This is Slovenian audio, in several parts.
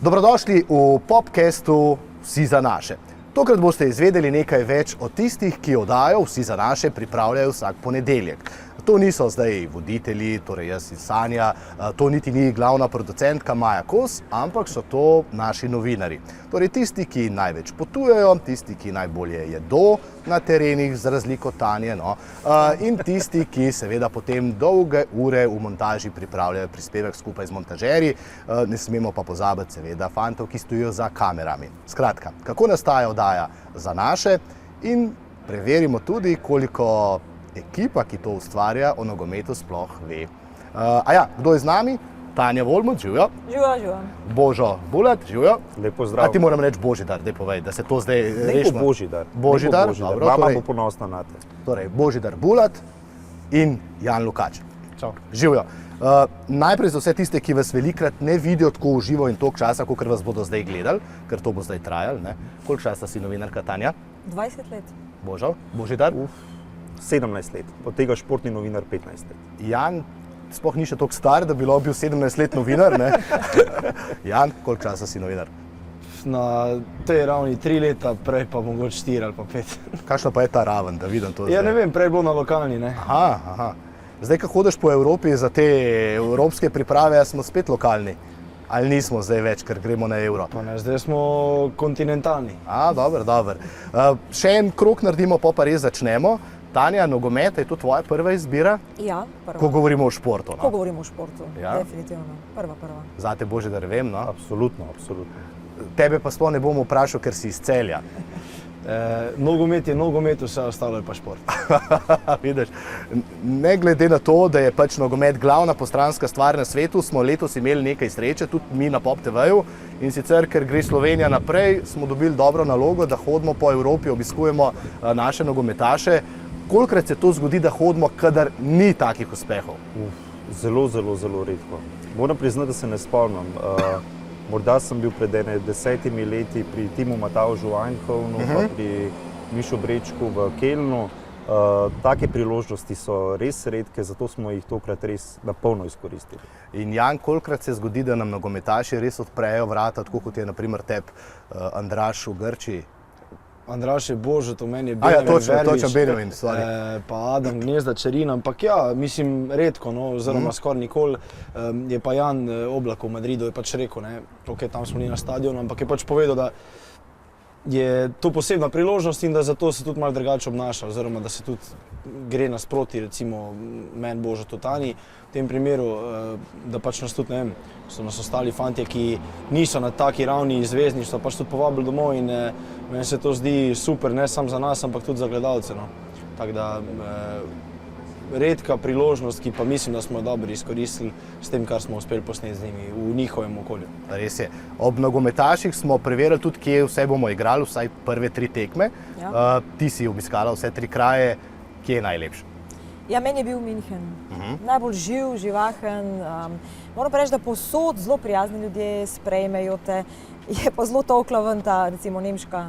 Dobrodošli v podcastu Vsi za naše. Tokrat boste izvedeli nekaj več o tistih, ki oddajo Vsi za naše pripravljajo vsak ponedeljek. To niso zdaj voditelji, torej jaz in Sanja, to niti ni glavna producentka Maja Kos, ampak so to naši novinarji. Torej tisti, ki največ potujejo, tisti, ki najbolje jedo na terenih z razliko Tanje, in tisti, ki seveda potem dolge ure v montaži pripravljajo prispevek skupaj z montažerji. Ne smemo pa pozabiti seveda fantov, ki stojijo za kamerami. Skratka, kako nastaja oddaja Za naše in preverimo tudi, koliko ekipa, ki to ustvarja, o nogometu sploh ve. Kdo je z nami? Tanja Volmut, živjo. Živjo. Božo Bulat, živjo. Lepo zdrav. A ti moram reči Božidar, daj povej, da se to zdaj rešimo. Božidar. Božidar, dobro. Mama bo ponosna na te. Torej, Božidar Bulat in Jan Lukač. Čau. Živjo. Najprej za vse tiste, ki vas velikrat ne vidijo tako v živo in toliko časa, kot vas bodo zdaj gledali, ker to bo zdaj trajalo, ne? Koliko časa si novinarka, Tanja? 20 let. Božo, Božidar? 17 let, od tega športni novinar 15 let. Jan sploh ni še toliko star, da bi lahko bil 17 let novinar, ne? Jan, koliko časa si novinar? Na tej ravni 3 leta, prej pa mogoče 4 ali pa 5. Kakšna pa je ta raven, da vidim to zdaj? Ja, ne vem, prej je bilo na lokalni, ne? Aha. Zdaj, ko hodiš po Evropi za te evropske priprave, smo spet lokalni. Ali nismo zdaj več, ker gremo na euro? Pa ne, zdaj smo kontinentalni. Dobro. Še en krog naredimo, pa res začnemo. Tanja, nogomet, je to tvoja prva izbira? Ja, prva. Ko govorimo o športu, no? Ko govorimo o športu, Ja? definitivno. Prva. Zate, Božidar, vem, no? Absolutno. Tebe pa sploh ne bom vprašal, ker si iz Celja. Nogomet je nogomet, vse ostalo je pa šport. Vidiš, ne glede na to, da je pač nogomet glavna postranska stvar na svetu, smo letos imeli nekaj sreče, tudi mi na Pop TV-ju, in sicer, ker gre Slovenija naprej, smo dobili dobro nalogo, da hodimo po Evropi, obiskujemo naše nogometaše. Kolikrat se to zgodi, da hodimo, kadar ni takih uspehov? Zelo redko. Moram priznati, da se ne spomnim. Morda sem bil pred 10 leti pri Timu Matavžu v Eindhovenu, pa pri Mišu Brečku v Kelnu. Take priložnosti so res redke, zato smo jih tokrat res na polno izkoristili. In Jan, kolikrat se zgodi, da nam nogometaši res odprejo vrata, tako kot je na primer tebi Andraž v Grčiji? Andraž je Božo, to meni je Benjamin točno Benjamin, sorry. Pa Adam Gnezda Čerina, ampak ja, mislim redko, oziroma skoraj nikoli. Je pa Jan Oblak v Madridu je pač rekel, ne, ok, tam smo bili na stadionu, ampak je pač povedal, da je to posebna priložnost in da zato se tudi malo drugače obnaša, oziroma da se tudi gre nasproti, recimo meni Božo Totani, v tem primeru, da pač nas tudi, ne vem, so nas ostali fantje, ki niso na taki ravni zvezdništva, pač tudi povabili domov in meni se to zdi super, ne samo za nas, ampak tudi za gledalce, no. Tako da redka priložnost, ki pa mislim, da smo jo dobro izkoristili s tem, kar smo uspeli posneti z njimi v njihovem okolju. Res je. Ob nogometaših smo preverili tudi, kje vse bomo igrali, vsaj prve 3 tekme. Ja. Ti si obiskala vse 3 kraje, kje je najlepše? Ja, meni je bil München. Najbolj živahen. Moram pa reči, da povsod zelo prijazni ljudje sprejmejo te. Je pa zelo tolkla ven ta, recimo, nemška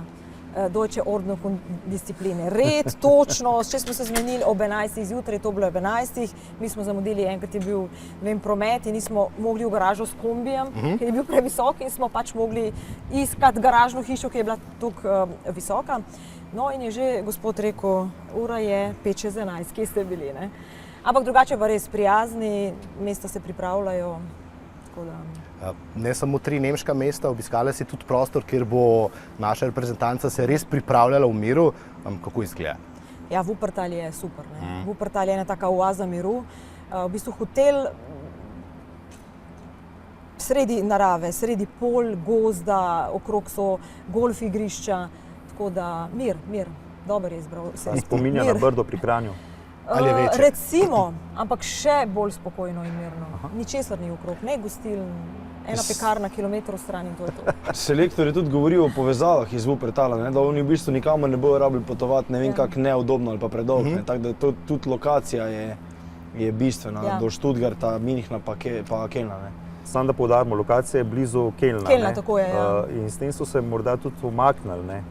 Deutsche Ordnung und Discipline. Red, točno, če smo se zmenili ob 11. zjutraj, to bilo ob 11. Mi smo zamudili, enkrat je bil, promet in nismo mogli v garažo s kombijem, ker je bil previsok in smo pač mogli iskati garažno hišo, ki je bila tako visoka. No in je že gospod rekel, ura je 5:11, kje ste bili, ne? Ampak drugače pa res prijazni, mesta se pripravljajo, tako da... Ne samo 3 nemška mesta, obiskala si tudi prostor, kjer bo naša reprezentanca se res pripravljala v miru. Kako izgleda? Ja, Wuppertal je super, ne? Wuppertal je ena taka oaza miru. V bistvu hotel sredi narave, sredi pol, gozda, okrog so golf igrišča, tako da mir, dober je izbral. Spominja na Brdo pri Kranju. Ali je večje? Recimo, ampak še bolj spokojno in mirno. Ničesar ni okrog, ne gostiln, ena pekarna kilometrov stran in to je to. Selektor je tudi govoril o povezavah iz Wuppertala, da oni v bistvu nikamor ne bojo rabili potovati, ne vem kako neudobno ali pa predolgo. Tako da tudi lokacija je bistvena, do Stuttgarta, Münchna pa Kelna. Samo da poudarimo, lokacija je blizu Kelna. Kelna, tako je, ja. In s tem so se morda tudi umaknili, ne?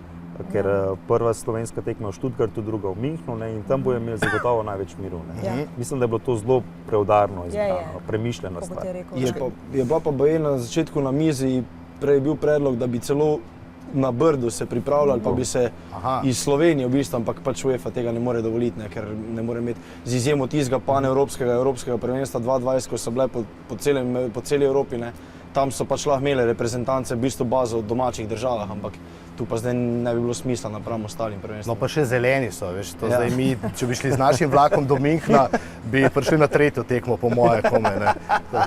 Ker prva slovenska tekma v Stuttgartu, druga v Münchnu, ne, in tam bojo imeli zagotovo največ miru. Ne. Mislim, da je bilo to zelo preudarno izbrano, premišljena stvar. Je bila pa baje na začetku na mizi prej bil predlog, da bi celo na Brdu se pripravljali, pa bi se iz Slovenije v bistvu, ampak pač UEFA tega ne more dovoliti, ne, ker ne more imeti z izjemo tistega panevropskega prvenstva 2020, ko so bile po celi Evropi, ne, tam so pač lahko imeli reprezentance v bistvu bazo v domačih državah, ampak tu pa zdaj ne bi bilo smisla napram ostalim prvenstvom. No pa še zeleni so, veš, to zdaj mi, če bi šli z našim vlakom do Münchna, bi prišli na tretjo tekmo, po moje, kome, ne,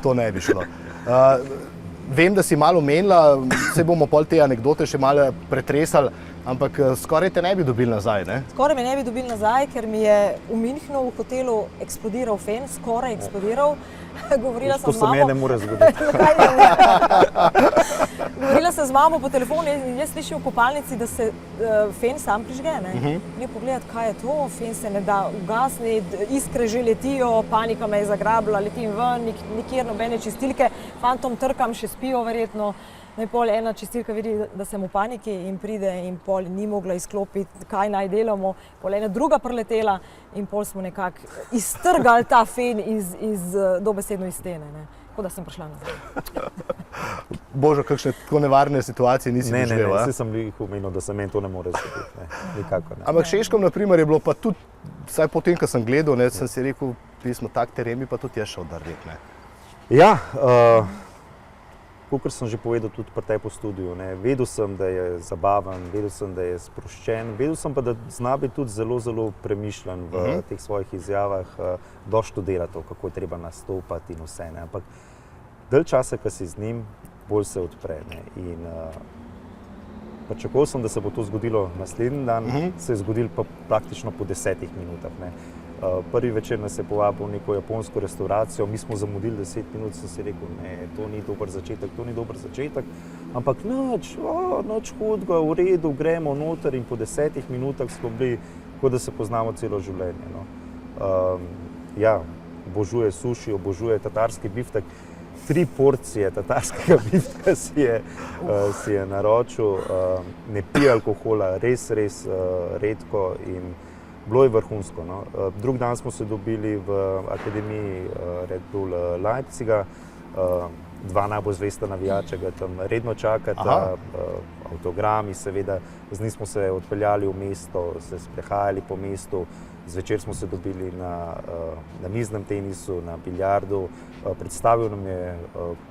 to ne bi šlo. Vem, da si malo omenila, se bomo pol te anekdote še malo pretresali, ampak skoraj te ne bi dobili nazaj, ne? Skoraj me ne bi dobili nazaj, ker mi je v Münchnu v hotelu eksplodiral fen, skoraj eksplodiral. Govorila sem z mamo. To se meni ne more zgoditi. Govorila sem z mamo po telefonu in jaz slišim v kopalnici, da se fen sam prižge, ne? Ne pogledati, kaj je to, fen se ne da ugasniti, iskre že letijo, panika me je zagrabila, letim ven, nikjer nobene čistilke, fantom trkam, še spijo verjetno. No in pol ena čistilka vidi, da sem v paniki in pride in pol ni mogla izklopiti, kaj naj delamo. Pol ena druga preletela in pol smo nekako iztrgali ta fen dobesedno iz stene, ne. Tako da sem prišla nazaj. Božo, kakšne tako nevarne situacije nisi doživel, Ne, vsi sem jih omenil, da se meni to ne more zgoditi, ne, nikakor ne. Ampak Šeškom, na primer, je bilo pa tudi, vsaj potem, ko sem gledal, ne, sem si rekel, pismo tak teren bi pa tudi jaz šel drvet, ne. Ja, kakor sem že povedal tudi pri tebi v studiu, ne, vedel sem, da je zabaven, vedel sem, da je sproščen, vedel sem pa, da zna biti tudi zelo, zelo premišljen v teh svojih izjavah, doštudira to, kako je treba nastopati in vse, ne, ampak dalj časa, ko si z njim, bolj se odpre, ne, in pričakoval sem, da se bo to zgodilo naslednji dan, se je zgodilo pa praktično po 10 minutah, ne. Prvi večer nas je povabil v neko japonsko restauracijo, mi smo zamudili 10 minut, sem si rekel, ne, to ni dober začetek, ampak nič hudega, v redu, gremo noter in po 10 minutah smo bili, kot da se poznamo celo življenje, no. Ja, obožuje suši, obožuje tatarski biftek, 3 porcije tatarskega biftka si je naročil, ne pije alkohola, res redko in bilo je vrhunsko, no. Drug dan smo se dobili v akademiji Red Bull Leipziga, 2 najbolj zvesta navijača ga tam redno čakata, avtogrami seveda, z njim smo se odpeljali v mesto, se sprehajali po mestu, zvečer smo se dobili na miznem tenisu, na biljardu, predstavil nam je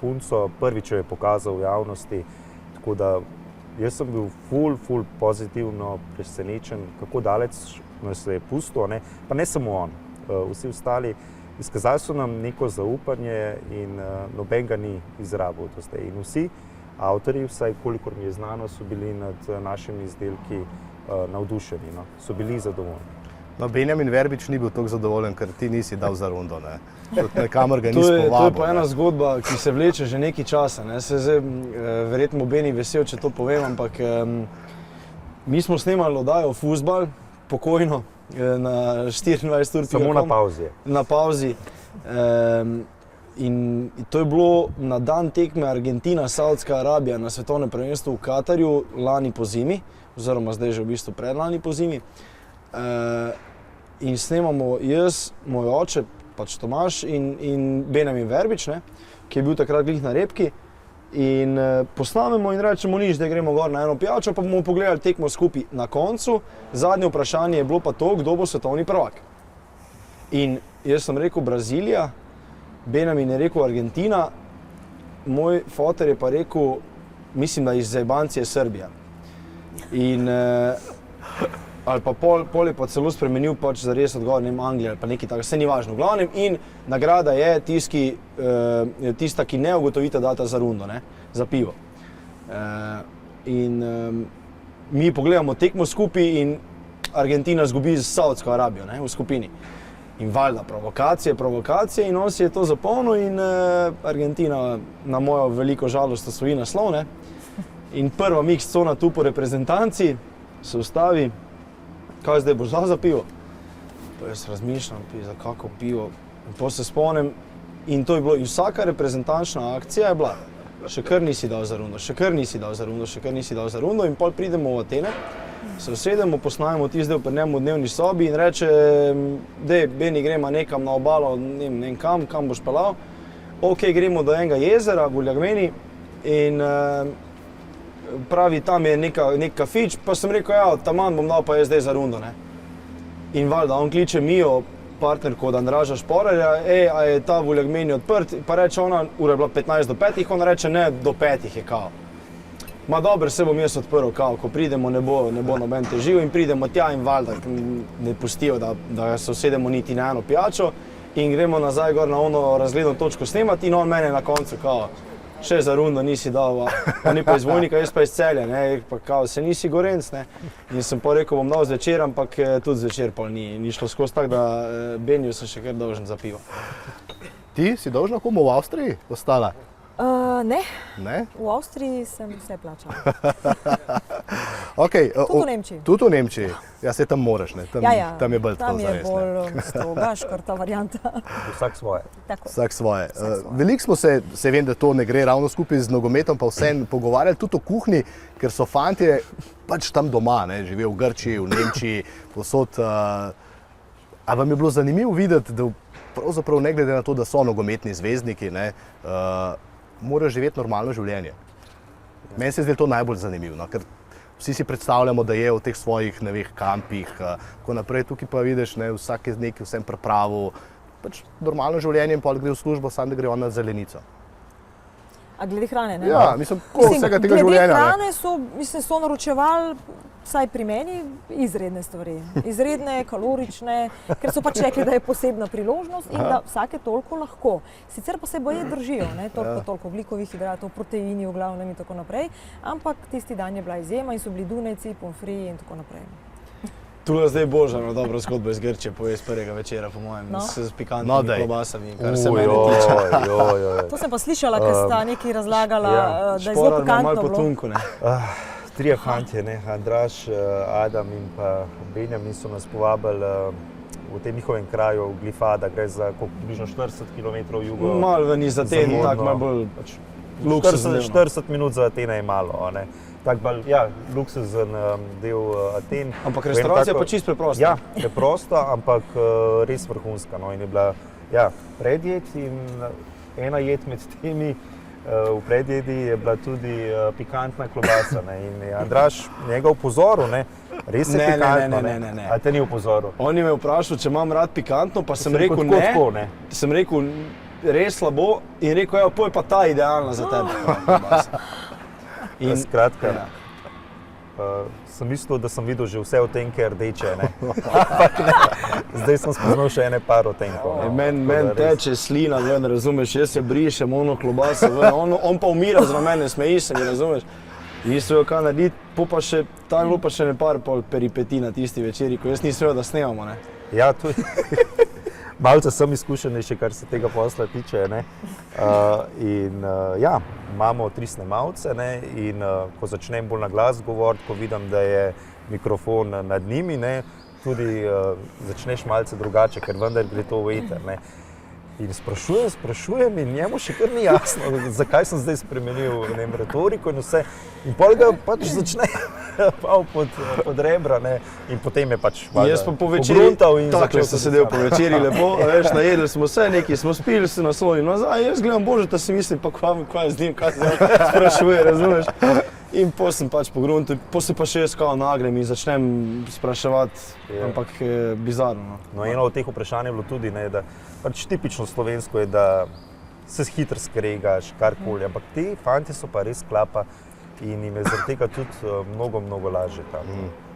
punco, prvič jo je pokazal v javnosti, tako da jaz sem bil ful pozitivno presenečen, kako daleč nas je pustil, ne? Pa ne samo on, vsi ostali izkazali so nam neko zaupanje in noben ga ni izrabil do zdaj. In vsi avtorji, vsaj kolikor mi je znano, so bili nad našimi izdelki navdušeni, no? So bili zadovoljni. No, Benjamin Verbič ni bil tako zadovoljen, ker ti nisi dal za rundo, ne. Kamor ga nisi povabil. To je pa ena zgodba, ki se vleče že nekaj časa, ne. Se zdaj verjetno Beni vesel, če to povem, ampak mi smo snemali oddajo Fuzbal, pokojno, na 24 ur. Samo na pauzi. Na pauzi. In to je bilo na dan tekme Argentina-Saudska Arabija na svetovnem prvenstvu v Katarju lani pozimi, oziroma zdaj že v bistvu predlani pozimi. In snemamo jaz, moj oče, pač Tomaž in Benjamin Verbič, ne, ki je bil takrat glih na repki. In posnamemo in rečemo nič, da gremo gor na eno pijačo, pa bomo pogledali tekmo skupaj. Na koncu, zadnje vprašanje je bilo pa to, kdo bo svetovni prvak. In jaz sem rekel Brazilija, Benjamin je rekel Argentina, moj foter je pa rekel, mislim, da iz Zajbancije Srbija. In ali pa pol je pa celo spremenil pač za res odgovor, ne vem, Anglija ali pa nekaj tako, vse ni važno. V glavnem, in nagrada je tista, ki ne ugotovita data za rundo, ne, za pivo. In mi pogledamo tekmo skupaj in Argentina zgubi z Saudsko Arabijo, ne, v skupini. In valjda provokacije in on si je to zapomnil in Argentina na mojo veliko žalost osvoji naslov, ne. In prva mix cona tu po reprezentanci se ustavi, kaj zdaj boš dal za pivo? Pa jaz razmišljam, za kako pivo. In potem se spomnim in to je bilo, in vsaka reprezentančna akcija je bila, še kar nisi dal za rundo in pol pridemo v Atene, se usedemo, posnajemo tisti del pri njemu v dnevni sobi in reče, dej, Beni, gremo nekam na obalo, ne vem kam boš pelal. Ok, gremo do enega jezera, v Uljagmeni in pravi, tam je nek kafič, pa sem rekel, ja, taman bom dal pa jaz zdaj za rundo, ne. In valjda, on kliče Mijo, partnerko od Andraža Šporarja, a je ta Vuljagmeni odprt, pa reče ona, ura je bila 15 do 5, ona reče, ne, do 5 je kao. Ma dobro, se bom jaz odprl, kao, ko pridemo, ne bo noben težil in pridemo tja in valjda ne pustijo, da se usedemo niti na eno pijačo in gremo nazaj gor na ono razgledno točko snemati in on mene na koncu, kao, še za rundo nisi dal, on je pa iz Vojnika, jaz pa iz Celja, ne, pa kao, se nisi Gorenc, ne. In sem pa rekel, bom dal zvečer, ampak tudi zvečer pa ni šlo skozi, tako da Beniju sem še kar dolžen za pivo. Ti si dolžna komu v Avstriji ostala? Ne. Ne? V Avstriji sem vse plačala. Okay, Tudi v Nemčiji. Tudi v Nemčiji? Ja, se tam moraš, ne? Tam je bolj tako zares. Tam je bolj stroga, škrta varianta. Vsak svoje. Tako. Vsak svoje. Veliko smo se vem, da to ne gre ravno skupaj z nogometom, pa vseeno pogovarjali tudi o kuhinji, ker so fantje pač tam doma, ne? Živijo v Grčiji, v Nemčiji, povsod. A vam je bilo zanimivo videti, da pravzaprav ne glede na to, da so nogometni zvezdniki, ne, morajo živeti normalno življenje. Meni se zdi to najbolj zanimivo, no, ker vsi si predstavljamo, da je v teh svojih, ne vem, kampih, ko naprej tukaj pa vidiš, ne, vsak je nekaj vsem pripravil, pač normalno življenje in pol gre v službo, samo da gre on na zelenico. A glede hrane, ne? Ja, mislim, vsega tega življenja. Glede hrane so naročevali, vsaj pri meni, izredne stvari. Izredne, kalorične, ker so pač rekli, da je posebna priložnost in da vsake toliko lahko. Sicer pa se boje držijo, ne, toliko oglikovih hidratov, proteini v glavnem in tako naprej, ampak tisti dan je bila izjema in so bili dunajci, pomfri in tako naprej. Tule zdaj Božano dobro zgodbo iz Grčije pove iz prvega večera, po mojem, s pikantnimi klobasami, kar se mene tiče. To sem pa slišala, ker sta nekaj razlagala, da je zelo pikantno bilo. Šporar malo po tunku, ne. Trije fantje, ne, Andraž, Adam in pa Benjamin so nas povabili v tem njihovem kraju, v Glifada, gre za približno 40 km jugo. Malo ven iz Aten, tako malo bolj luksuzno. 40 minut za Atene je malo, ne. Tako bolj, ja, luksuzen del Aten. Ampak restauracija pa čisto preprosta. Ja, preprosta, ampak res vrhunska, no, in je bila, ja, predjed in ena jed med temi v predjedi je bila tudi pikantna klobasa, ne, in je Andraž njega upozoril, ne, res je pikantno, ne. A te ni upozoril? On je me vprašal, če imam rad pikantno, pa sem rekel ne. Sem rekel, res slabo in rekel, ja, poj pa ta idealna za tebe. In skratka, sem mislil, da sem videl že vse odtenke rdeče, ne. Zdaj sem spoznal še ene par odtenkov. Meni teče slina, ven, razumeš, jaz se brišem ono klobaso, ven, on pa umira za mene, smeji se mi, razumeš. Nisem vedel, kaj narediti, tam je bilo pa še ne par peripetij na tisti večeri, ko jaz nisem vedel, da snemamo, ne. Ja, tudi. Malce sem izkušenejši, kar se tega posla tiče, ne. In ja, imamo 3 snemalce, ne, in ko začnem bolj na glas govoriti, ko vidim, da je mikrofon nad njimi, ne, tudi začneš malce drugače, ker vendar gre to v eter, ne. In sprašujem in njemu še kar ni jasno, zakaj sem zdaj spremenil, ne vem, retoriko in vse. In pol ga pač začne pod rebra, ne, in potem je pač jaz pa po večeri, takle sem sedel po večeri lepo, veš, najedli smo se, nekaj smo spili, se naslonili nazaj, jaz gledam, bože, da si mislim, pa kaj z njim, kaj se sprašuje, razumeš. In potem sem pač po gruntu, potem se pa še jaz kao nagrem in začnem spraševati, ampak bizarno. No, eno od teh vprašanj je bilo tudi, ne, da pač tipično slovensko je, da se hitro skregaš, karkoli, ampak ti fantje so pa res klapa in jim je zaradi tega tudi mnogo lažje tam.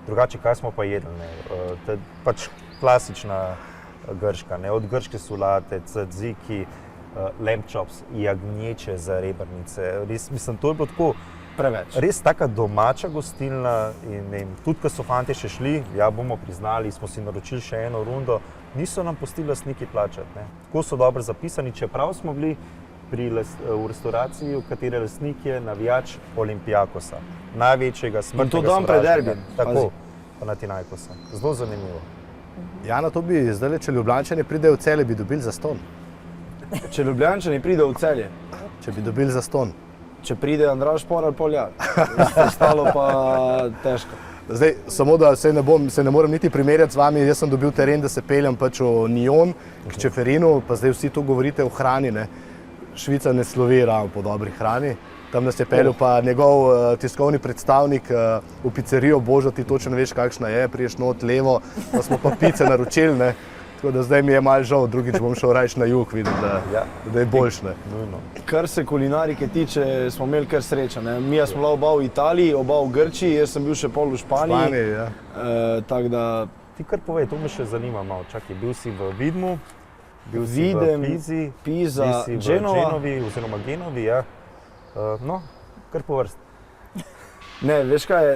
Drugače, kaj smo pa jedli, ne, pač klasična grška, ne, od grške solate, tzatziki, lamb chops, jagnječe za rebrnice, res, mislim, to je bilo tako preveč. Res taka domača gostilna in ne vem, tudi ko so fantje še šli, ja, bomo priznali, smo si naročili še eno rundo, niso nam pustili lastniki plačati, ne. Tako so dobro zapisani, čeprav smo bili v restauraciji, v katere lastnik je navijač Olympiakosa, največjega smrtnega sovražnika. In to dan pred derbijem. Tako, Panathinaikosa. Zelo zanimivo. Jana, to bi zdaj, če Ljubljančani pridejo v Celje, bi dobili zastonj. Če Ljubljančani pridejo v Celje? Če bi dobili zastonj. Če pride Andraž Šporar, pol ja. Ostalo pa težko. Zdaj, samo da se ne morem niti primerjati z vami, jaz sem dobil teren, da se peljem pač v Nyon, k Čeferinu, pa zdaj vsi tu govorite o hrani, ne. Švica ne slovi ravno po dobri hrani, Tam nas je peljal pa njegov tiskovni predstavnik v pizzerijo Božo, ti točno ne veš, kakšna je, priješ not levo, pa smo pa pice naročili, ne. Tako da zdaj mi je malo žal, drugič bom šel rajš na jug, vidim, da je boljš, ne. Kar se kulinarike tiče, smo imeli kar sreča, ne. Mija smo bila oba v Italiji, oba v Grčiji, jaz sem bil še pol v Španiji. Ja. Tako da... Ti kar povej, to me še zanima malo. Čakaj, bil si v Vidmu, bil si v Pizi, Pisa, bil si v Genova. Genovi oziroma Genovi, ja. No, kar po vrsti. Ne, veš kaj,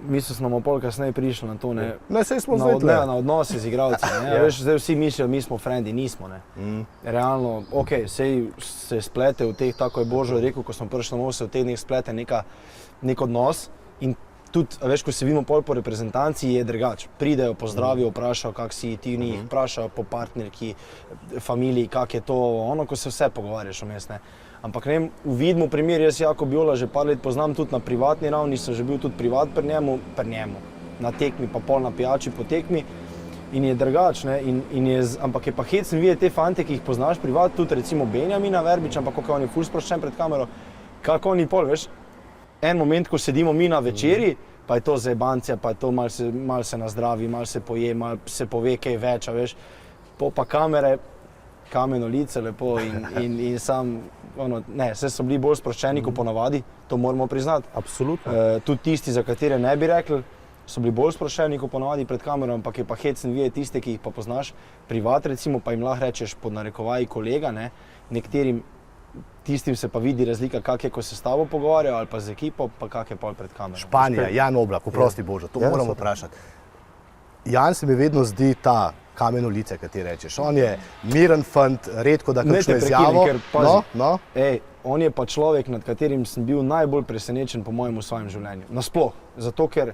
mislil smo pol kasneje prišli na to, ne. Ne, saj smo zdaj tle. Na odnose z igralci, ne. Veš, zdaj vsi mislijo, mi smo frendi, nismo, ne. Realno, okej, sej se splete v teh, tako je Božo rekel, ko smo prišli na se v teh dneh splete nek odnos in tudi, veš, ko se vidimo pol po reprezentanci, je drugače. Pridejo, pozdravijo, vprašajo, kak si ti v njih, vprašajo po partnerki, familiji, kak je to, ono, ko se vse pogovarjaš vmes, ne. Ampak ne vem, v Vidmu primer, jaz Jako Biola že par let poznam tudi na privatni ravni, sem že bil tudi privat pri njemu, na tekmi, pa pol na pijači po tekmi in je drugač, ne, ampak je pa hecen videti te fante, ki jih poznaš privat, tudi recimo Benjamina Verbiča, ampak kako on je ful sproščen pred kamero, kako oni pol, veš, en moment, ko sedimo mi na večeri, pa je to zajebancija, pa je to mal se nazdravi, mal se poje, mal se pove kaj več, a veš, pa kamere, kameno lice lepo in sam, ne, vse so bili bolj sproščeni kot ponavadi, to moramo priznati. Absolutno. Tudi tisti, za katere ne bi rekli, so bili bolj sproščeni kot ponavadi pred kamero, ampak je pa hecen videti tiste, ki jih pa poznaš privat recimo, pa jim lahko rečeš pod narekovaji kolega, ne, nekterim tistim se pa vidi razlika, kak je, ko se s tabo pogovarjajo ali pa z ekipo, pa kak je pol pred kamero. Španija, Jan Oblak, oprosti Božo, to moramo vprašati. Jan se mi vedno zdi ta kameno lice, kaj ti rečeš. On je miren fant, redko da kakšno izjavo. No. Ej, on je pa človek, nad katerim sem bil najbolj presenečen po mojem v svojem življenju. Nasploh, zato ker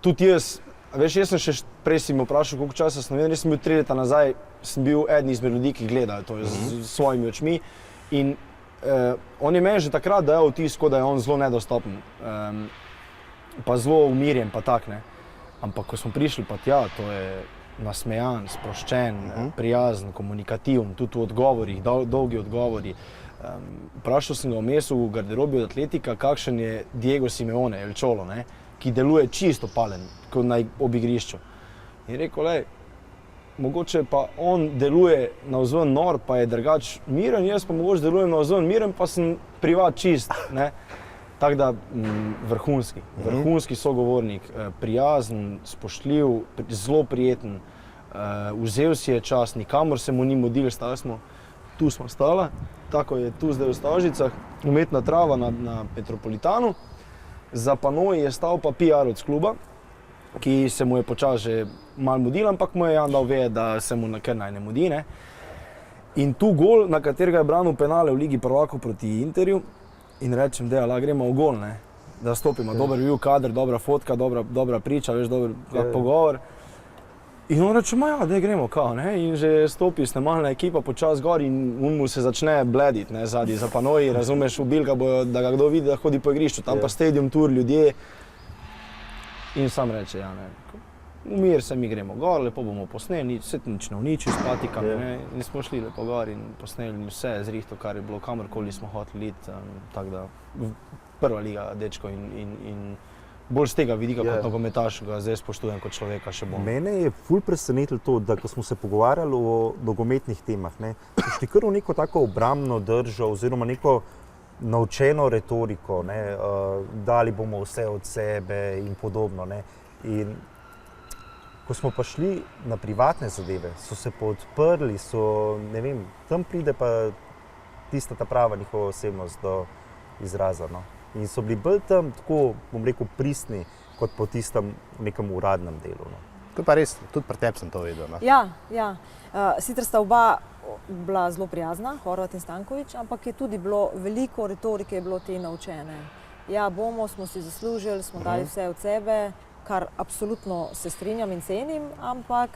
tudi jaz, veš, jaz sem še prej si me vprašal, koliko časa sem vedel, jaz sem bil 3 leta nazaj, sem bil eden izmed ljudi, ki gledajo to s svojimi očmi in on je meni že takrat dajal vtis, da je on zelo nedostopen, pa zelo umirjen, pa tak, ne. Ampak ko smo prišli pa tja, to je nasmejan, sproščen, prijazen, komunikativen, tudi v odgovorih, dolgi odgovori. Vprašal sem ga vmes v garderobi od atletika, kakšen je Diego Simeone, El Cholo, ne, ki deluje čisto palen, kot ob igrišču. In rekel, lej, mogoče pa on deluje navzven nor, pa je drugač miren, jaz pa mogoče delujem navzven miren, pa sem privat čist, ne. Tako da vrhunski sogovornik, prijazen, spoštljiv, zelo prijeten, vzel si je čas, nikamor se mu ni mudil, tu smo stala, tako je tu zdaj v Stožicah, umetna trava na Metropolitanu, za panoji je stal pa PR-ovec kluba, ki se mu je počasi že malo mudil, ampak mu je Jan dal vedeti, da se mu kar naj ne mudi, ne. In tu gol, na katerega je branil penale v Ligi prvakov proti Interju, in rečem, da lahko gremo v gol, ne, da stopimo, dober bil kader, dobra fotka, dobra priča, veš, dober pogovor. In on reče, ja, da gremo, kao, ne, in že stopi snemalna ekipa počasi gor in on mu se začne blediti, ne, zadnji za panoji, razumeš, ubil ga bojo, da ga kdo vidi, da hodi po igrišču, tam pa stadium tour, ljudje. In sam reče, ja, ne, umir se, mi gremo gor, lepo bomo posneli, nič ne uničil s patikami, ne, in smo šli lepo gor in posneli vse zrihto, kar je bilo, kamorkoli smo hoteli iti, tako da prva liga dečko in bolj z tega vidika kot nogometaš ga zdaj spoštujem kot človeka še bom. Mene je ful presenetilo to, da ko smo se pogovarjali o nogometnih temah, ne, so šli kar v neko tako obrambno držo oziroma neko naučeno retoriko, ne, dali bomo vse od sebe in podobno, ne. In ko smo pa šli na privatne zadeve, so se pa odprli, ne vem, tam pride pa tista ta prava njihova osebnost do izraza, no. In so bili bolj tam tako, bom rekel, pristni, kot po tistem nekem uradnem delu, no. To je pa res, tudi pri tebi sem to videl, no. Ja. Sicer sta oba bila zelo prijazna, Horvat in Stanković, ampak je tudi bilo veliko retorike, je bilo te naučene. Ja, smo si zaslužili, smo dali vse od sebe, kar absolutno se strinjam in cenim, ampak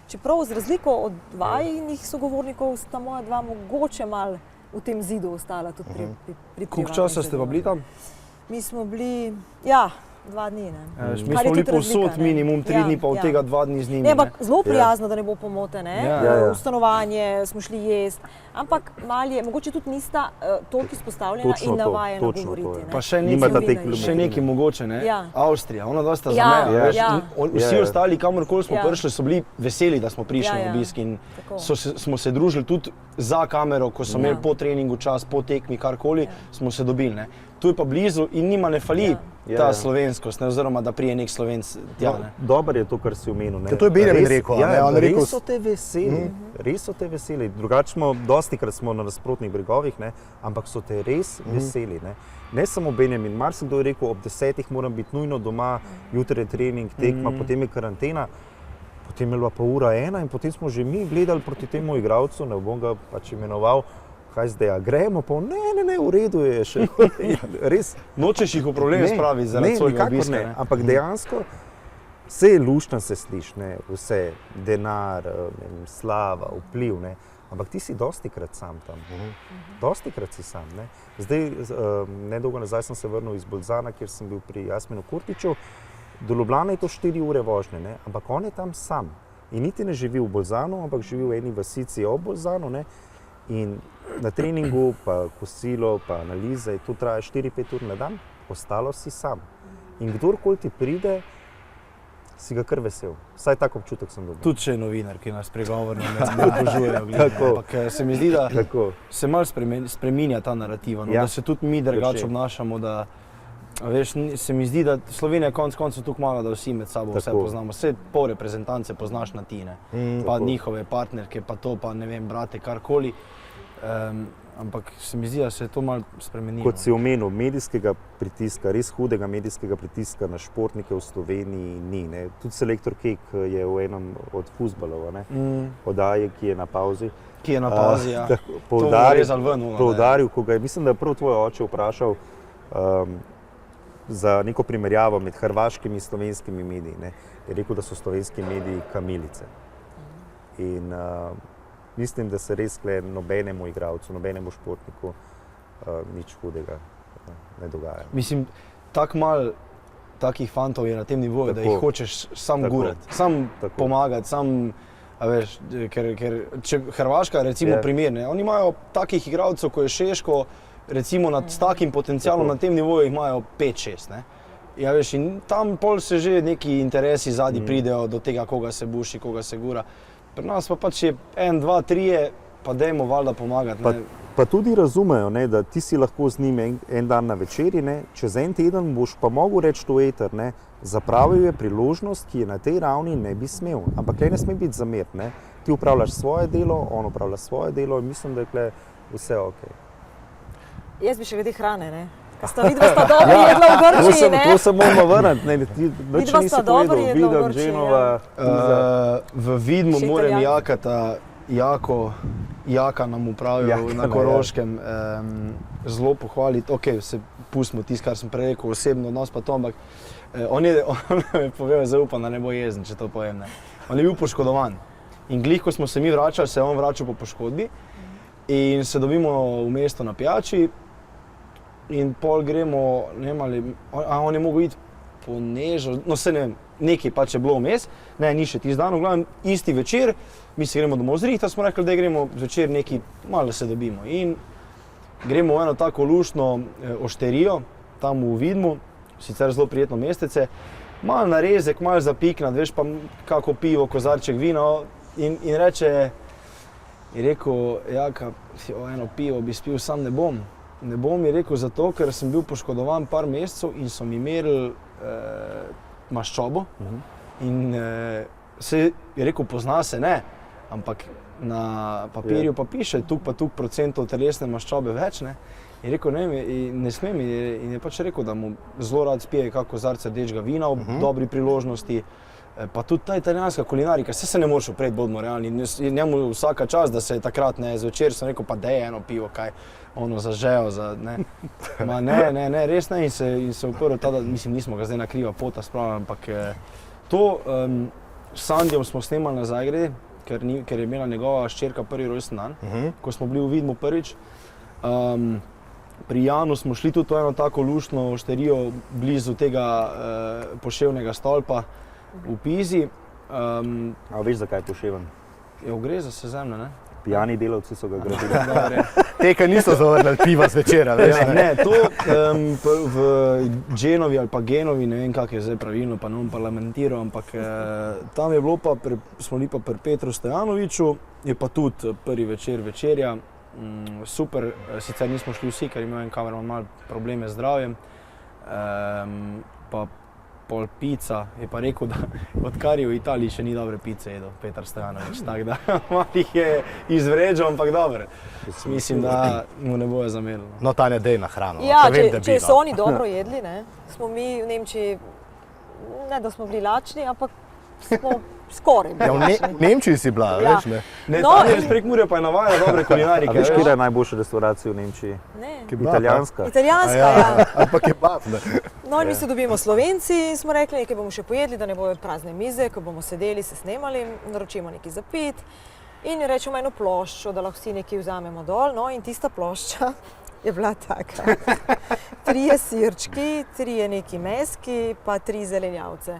čeprav z razliko od vajinih sogovornikov sta moja dva mogoče malo v tem zidu ostala tudi pri privatnem. Koliko časa ste pa bili tam? Mi smo bili, 2 dni. Ne? Mi Kar je smo bili tudi razlika, povsod ne. minimum 3 dni, pa od tega 2 dni z njimi. Ne, ampak zelo prijazno, da ne bo pomote, ne? Ja. V stanovanje smo šli jesti, ampak malo je, mogoče tudi nista toliko izpostavljena Točno in to, navajena točno govoriti. to je. Ne? Pa še Nimata nekaj, te Novinarji. še nekaj mogoče, ne? Ja. Avstrija, ona dosta Ja, zameja. ja. veš, Ja. Vsi Ja. ostali, kamorkoli smo Ja. prišli, so bili veseli, da smo prišli Ja, ja. na obisk in Tako. smo se družili tudi za kamero, ko so imeli po treningu čas, po tekmi, karkoli, smo se dobili. Ne? Tu je pa blizu in njima ne fali ta Ja. slovenskost, ne? Oziroma da prije nek Slovenc tja. Ne? Dobro je to, kar si omenil. ne. Ja, to je Benjamin Res- rekel, a Ja, ne, on je rekel res so te veseli, res so te veseli. Drugače smo, dostikrat smo na nasprotnih bregovih, ne, ampak so te res veseli. Ne samo Benjamin, marsikdo je rekel, ob 10 moram biti nujno doma, jutri je trening, tekma, potem je karantena. Potem je bila pa ura 1 in potem smo že mi gledali proti temu igralcu, ne bom ga pač imenoval, kaj zdaj, a gremo, pa ne, v redu je še. Res. Nočeš jih v problem spraviti zaradi svojega nikakor obiska. ne. Ne? Ampak dejansko vse je luštno, se sliši, ne? Vse, denar, ne vem, slava, vpliv, ne? Ampak ti si dostikrat sam tam. Dostikrat si sam. Ne? Zdaj, nedolgo nazaj sem se vrnil iz Bolzana, kjer sem bil pri Jasminu Kurtiću. Do Ljubljane je to 4 ure vožnje, ne? Ampak on je tam sam. In niti ne živi v Bolzanu, ampak živi v eni vasici ob Bolzanu. Ne? In na treningu, pa kosilo, pa analize, to traja 4-5 ur na dan, ostalo si sam. In kdorkoli ti pride, si ga kar vesel. Vsaj tak občutek sem dobil. Tudi če je novinar, ki nas pregovorno ne obožujejo. Tako. Ampak se mi zdi, da Tako. se malo spreminja ta narativa, no? Ja. Da se tudi mi drugače Drži. obnašamo. Da, a veš, se mi zdi, da Slovenija je konec koncev tako mala, da vsi med sabo vse Tako. poznamo. Vse pol reprezentance poznaš na ti, ne? Pa Tako. njihove partnerke, pa to, pa ne vem, brate, karkoli. Ampak se mi zdi, da se je to malo spremenilo. Kot si omenil, medijskega pritiska, res hudega medijskega pritiska na športnike v Sloveniji ni. Ne? Tudi selektor Kek je v enem od fuzbalov, oddaje, ki je na pauzi. Ki je na pauzi, ja. Poudaril, ven, ono, poudaril, ko ga je, mislim, da je prav tvoj oče vprašal za neko primerjavo med hrvaškimi in slovenskimi mediji. Ne? Je rekel, da so slovenski mediji kamilice. In mislim, da se res nobenemu igralcu, nobenemu športniku nič hudega ne dogaja. Mislim, tako malo takih fantov je na tem nivoju, da Tako. jih hočeš sam Tako. gurati, sam Tako. pomagati, sam, a veš, ker če Hrvaška recimo Ja. primer, ne, oni imajo takih igralcev, ko je Šeško, recimo s takim potencialom Tako. na tem nivoju jih imajo 5-6, ne. Ja, veš, in tam pol se že neki interesi zadnji pridejo do tega, koga se buši, koga se gura. Pri nas pa pač je 1, 2, 3, pa dajmo valjda pomagati. Pa, Ne. pa tudi razumejo, ne, da ti si lahko z njim en dan na večerji, ne, čez en teden boš pa mogel reči to eter, ne, zapravil je priložnost, ki je na tej ravni ne bi smel. Ampak tukaj ne sme biti zamer. Ne. Ti upravljaš svoje delo, on upravlja svoje delo in mislim, da je tukaj vse ok. Jaz bi še glede hrane, ne? Sta vidva sta dobro jedla v Grčiji, ne? To se moramo vrniti. Ne, ti nič Vidva nisi sta dobro povedal. jedla v Videl, Grčiji, Genova, Pisa. V Vidmu Še moram Italijani. jakata, Jaka nam upravijo Jaka, na Koroškem, zelo pohvaliti. Ok, se pustimo tisto, kar sem prej rekel, osebno odnos pa to, ampak on je povedal, zaupam, da ne bo jezen, če to povem. Ne. On je bil poškodovan in glih, ko smo se mi vračali, se je on vračal po poškodbi in se dobimo v mesto na pijači in pol gremo, ne vem ali, on je mogel iti po Nežo, no se ne vem, nekaj pač je bilo vmes, ne, ni še tisti dan, v glavnem isti večer, mi se gremo domov zrihtati, smo rekli, da gremo zvečer nekaj, malo se dobimo. In gremo v eno tako luštno ošterijo, tam v Vidmu, sicer zelo prijetno mestece, malo narezek, malo zapiknat, veš pa kako pivo, kozarček vina in reče, je rekel, Jaka, eno pivo bi spil, sam ne bom. Ne bom, je rekel, zato, ker sem bil poškodovan par mesecev in so mi merili maščobo. In se je rekel, pozna se, ne, ampak na papirju pa piše, tuk pa tuk procentov telesne maščobe več, ne. Je rekel, ne smem, in je pač rekel, da mu zelo rad spije kako kozarce rdečega vina ob dobri priložnosti. Pa tudi ta italijanska kulinarika, se ne moreš upreti, bodimo realni, njemu vsaka čast, da se je takrat, ne, zvečer sem rekel, pa daj eno pivo, kaj, ono zažejo, ne. Ma ne, res ne, in se uprl ta, mislim, nismo ga zdaj na kriva pota spravili, ampak to s Sandijom smo snemali na Zagredi, ker je imela njegova hčerka prvi rojstni dan, ko smo bili v Vidmu prvič. Pri Janu smo šli tudi v eno tako luštno ošterijo blizu tega poševnega stolpa v Pizi. A veš, zakaj je poševen? Gre za Sezemlje, ne? Pijani delavci so ga gradili. Te, ki niso zavrnili piva zvečera, veš? Ja, ne, to v Genovi ali pa Genovi, ne vem, kak je zdaj pravilno, pa ne bom parlamentiral, ampak tam je bilo pa, smo bili pa pri Petru Stojanoviču, je pa tudi prvi večer večerja. Super, sicer nismo šli vsi, ker imel en kamerman malo probleme z zdravjem, pa pol pica, je pa rekel, da odkar je v Italiji še ni dobre pice jedel, Petar Stojanovič, tako da malo jih je izvređal, ampak dobro. Mislim, da mu ne bojo zamerili. No, Tanja, dej na hrano. Ja, ker vem, da če bi, so oni dobro jedli, ne, smo mi v Nemčiji, ne da smo bili lačni, ampak smo skoraj bili Ja, v lačni. Nemčiji si bila, Ja. veš, ne? Ne, No, Tanja in- iz Prekmurja pa je navajena dobre A kulinarike. veš, kje je najboljša restauracija v Nemčiji? Ne. Kebab, Italijanska. Italijanska, Ja, ja. ampak kebab, ne? No, in mi se dobimo Slovenci in smo rekli, nekaj bomo še pojedli, da ne bojo prazne mize, ko bomo sedeli, se snemali, naročimo nekaj za pit in rečemo eno ploščo, da lahko vsi nekaj vzamemo dol. No, in tista plošča je bila taka. 3 sirčki, 3 neki meski, pa 3 zelenjavce.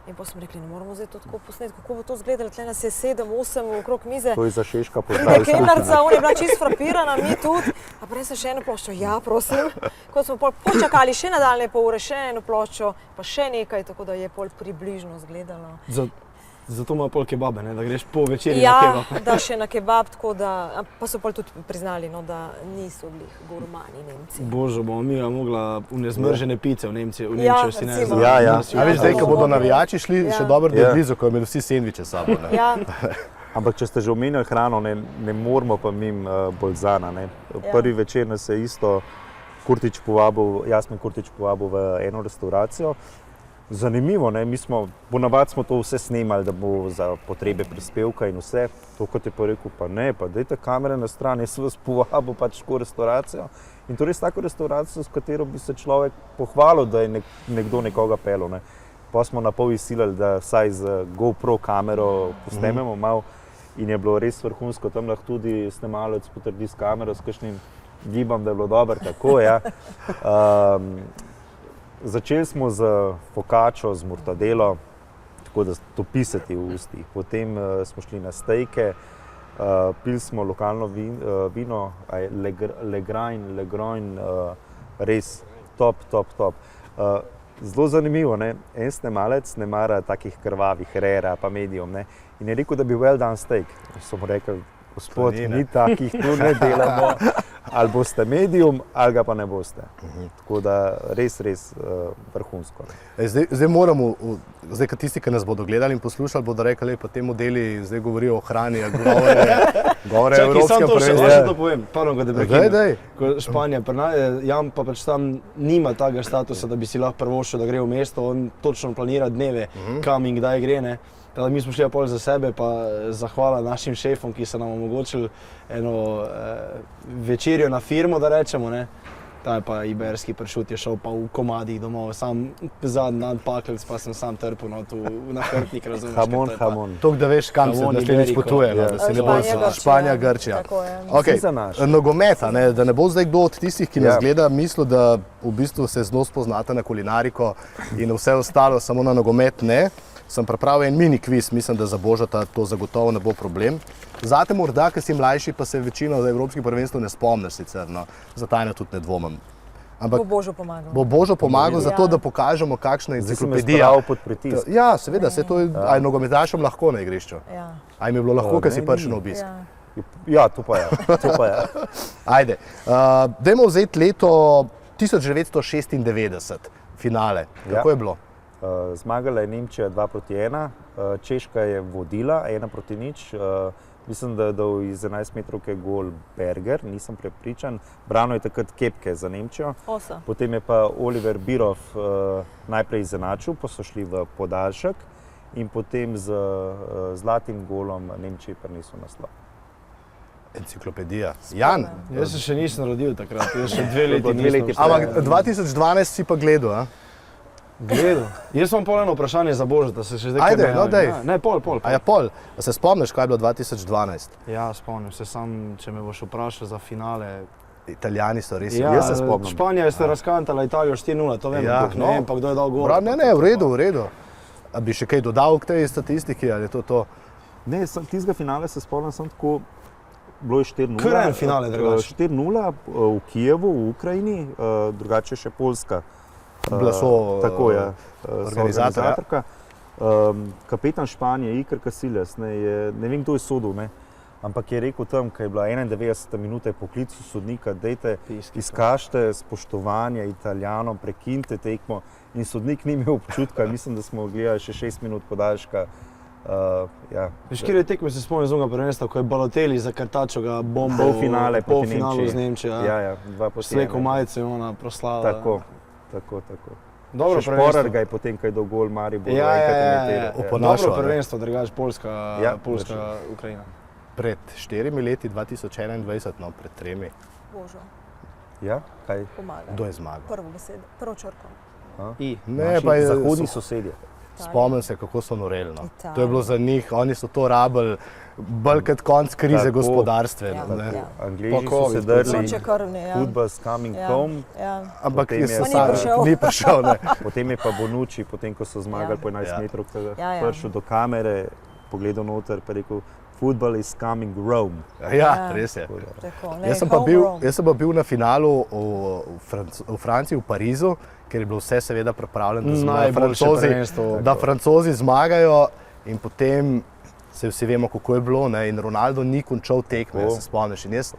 In potem smo rekli, ne moramo zdaj to tako posneti, kako bo to izgledalo, tle nas je 7, 8 okrog mize. To je za Šeška Pride pozdravil. kelnarca, on je bila čisto frapirana, mi tudi. A prej sem še eno ploščo, ja, prosim. Ko smo pol počakali še nadaljne pol ure, še eno ploščo, pa še nekaj, tako da je pol približno izgledalo. Zato ima pol kebabe, ne, da greš po večerji na Ja, kebab. da še na kebab, tako da, pa so pol tudi priznali, no, da niso bili gurmani Nemci. Božo, bomo mi mogla nezmržene pice v Nemčijo Ja, si ne recimo. Ja, ja. A veš, zdaj, ko bodo navijači šli, Ja. še dobro, da Ja. je blizu, ko imeli vsi sendviče s sabo, ne? Ja, Ampak če ste že omenjali hrano, ne moramo pa mimo Bolzana. Ne. Ja. Prvi večer nas je isto Jasmin Kurtič povabil v eno restauracijo. Zanimivo, ne? Mi smo, ponavadi smo to vse snemali, da bo za potrebe prispevka in vse. To, kot je pa rekel, pa ne, pa dajte kamere na stran, jaz vas povabil pač v restauracijo. In to res tako restauracijo, s katero bi se človek pohvalil, da je nekdo nekoga pelil. Ne? Pa smo na pol izsilili, da vsaj z GoPro kamero posnememo malo in je bilo res vrhunsko. Tam lahko tudi snemalec potrdi s kamero, s kakšnim gibam, da je bilo dobro, tako ja. Začeli smo z fokačo, z mortadelo, tako da to pisati v ustih. Potem smo šli na stejke, pili smo lokalno vino, Legroin, res top. Zelo zanimivo, ne? En snemalec ne mara takih krvavih, rare pa medium, ne? In je rekel, da bi well done steak. So mu rekli, gospod, To ni, ne. mi takih tu ne delamo, ali boste medium, ali ga pa ne boste. Tako da res vrhunsko. Ne? Zdaj moramo, zdaj tisti, ki nas bodo gledali in poslušali, bodo rekli, pa te modeli zdaj govorijo o hrani, a govore Čakaj, evropske samo to še, prvenstva. še to povem, pardon, ko te prekinem. Daj. Ko Španija, Jan pa pač tam nima takega statusa, da bi si lahko privoščil, da gre v mesto, on točno planira dneve, kam in kdaj gre, ne. Tako da mi smo šli pol za sebe, pa zahvala našim šefom, ki so nam omogočili eno večerjo na firmo, da rečemo, ne. Tam je pa iberski pršut, je šel pa v komadih domov, sam zadnji dan pakelc, pa sem sam trpel no, tu na hrbtnik, razumeš. Hamon. Toliko, da veš, kam se Hamon, naslednjič Iberico. potuje, no, Ja. da se ne bo Španija, Grčija. Tako je. Okay. Vsi za naš. Nogometa, ne, da ne bo zdaj kdo od tistih, ki nas Ja. gleda, mislil, da v bistvu se zelo spoznate na kulinariko in vse ostalo, samo na nogomet ne. Sem pripravil en mini kviz, mislim, da za Božata to zagotovo ne bo problem. Zate morda, ker si mlajši, pa se večino za evropskih prvenstv ne spomniš sicer, no, za Tajno tudi ne dvomim. Ampak Bo Božo pomagal. bo Božo pomagal za to, Ja. da pokažemo, kakšna je Zdaj si me enciklopedija. spravil pod pritisk. Ja, seveda, se to je, a je nogometašem lahko na igrišču. Ja. A jim je bilo lahko, ker si ne, prišel ni. na obisk. Ja. Ja, to pa je. Ajde, dajmo vzeti leto 1996, finale. Kako Ja. je bilo? Zmagala je Nemčija 2-1, Češka je vodila 1-0. Mislim, da je dal iz 11 metrovke gol Berger, nisem prepričan. Brano je takrat Kepke za Nemčijo. Osa. Potem je pa Oliver Birov najprej izenačil, pa so šli v podaljšek in potem z zlatim golom Nemčiji prinesel naslov. Enciklopedija. Jan, Jaz se še nisem rodil takrat, jaz še 2 leti Bo 2 leti nisem ampak 2012 si pa gledal, a? gledal. Jaz imam pol eno vprašanje za Božeta, se še zdaj Ajde, kar ne no, javim. daj. Ja, ne, pol. A ja, pol. A se spomniš, kaj je bilo 2012? Ja, spomnim se, sam, če me boš vprašal za finale, Italijani so res. Ja, Jaz se spomnim. Španija je se razkantala Italijo 4-0, to vem, Ja, ampak ne vem pa kdo je dal gol. Ne, v redu. A bi še kaj dodal k tej statistiki ali je to? Ne, tistega finale se spomnim, sem tako, bilo je 4-0. Kar en finale drugače. 4-0 v Kijevu, v Ukrajini, drugače še Poljska. Bila so tako je, organizatorka. Kapetan Španije, Iker Casillas, ne vem, kdo je sodil, ne, ampak je rekel tam, ko je bila 91. minuta poklical sodnika, dajte, izkažite spoštovanje Italijanom, prekinite tekmo in sodnik ni imel občutka, mislim, da smo gledali še 6 minut podaljška. Ja. Veš, kjer je tekme se spomnim zunga prvenstva, ko je Balotelli za Kartačoga bombo polfinalu z Nemčijo. Ja, 2-1. Sleko majico je ona proslava. Tako. Dobro še Šporar ga je potem, ko je dal gol Maribor. Dobro prvenstvo, drugače Poljska, Ukrajina. Pred 4 leti, 2021, no pred 3. Božo, Ja, kaj? pomaga. Kdo je zmagal? Prvo besedo, prvo črko. Ne, pa je zahodni sosedje. Spomnim se, kako so noreli. No. Italija. To je bilo za njih, oni so to rabili bolj kot konc krize Tako. gospodarstvene. Ja, ne. ja. Angliji Pa so se Covid, drli, Sonče krvne, ja. football's coming Ja, home, ja. Ampak Potem je- so Pa ni sami- prišel. ni prišel. Ne. potem je pa Bonucci, potem ko so zmagali Ja. po 11 Ja. metrov, Ja. prišel do kamere, pogledal noter pa rekel, football is coming Rome. Ja, res je. Tako, ne, Jaz sem pa bil na finalu v Franciji, v Parizu, ker je bilo vse seveda pripravljeno, da zmagajo Najboljše Francozi, prvenstvo. da Francozi zmagajo in potem se vsi vemo, kako je bilo. Ne? In Ronaldo ni končal tekme, Tako. se spomniš. In jaz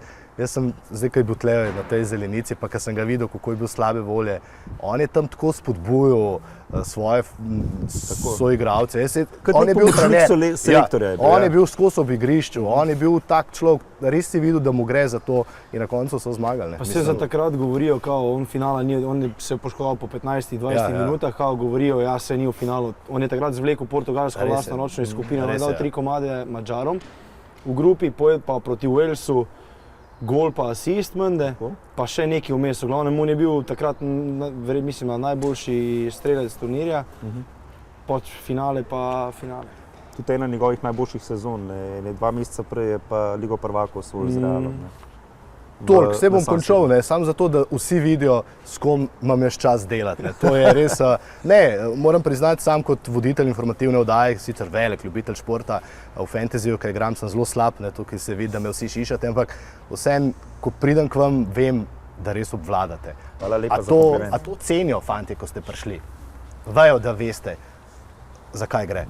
sem zdaj, ko je bil tle na tej zelenici, pa ko sem ga videl, kako je bil slabe volje, on je tam tako spodbujal svoje soigralce. Kot On nek je bil pomočnik trener. selektorja je bil, On ja. je bil skozi ob igrišču, on je bil tak človek, res si videl, da mu gre za to in na koncu so zmagali. ne. Pa se za takrat govorijo, kao on finala ni, on se je poškodoval po 15-20 Ja. minutah, kao govorijo, ja se ni v finalu. On je takrat zvlekel Portugalsko Res je. lastnoročno skupino, on je Res dal je. 3 komade Madžarom v grupi, poje pa proti Walesu gol pa asist mende, Tako. pa še nekaj vmes. V glavnem on je bil takrat mislim, najboljši strelec turnirja, pod finale pa finale. Tudi ena njegovih najboljših sezon, ne 2 meseca prej je pa Ligo prvakov osvojil z Realom. ne. Toliko, V- vse bom na San končal, Siro. ne, samo zato, da vsi vidijo, s kom imam jaz čas delati. Ne. To je res, ne, moram priznati, sam kot voditelj informativne oddaje, sicer velik ljubitelj športa, v fantasyju, kaj igram, sem zelo slab, ne, tukaj se vidi, da me vsi šišate, ampak vseeno, ko pridem k vam, vem, da res obvladate. Hvala lepa A za kompliment. to cenijo fantje, ko ste prišli? Vejo, da veste, zakaj gre.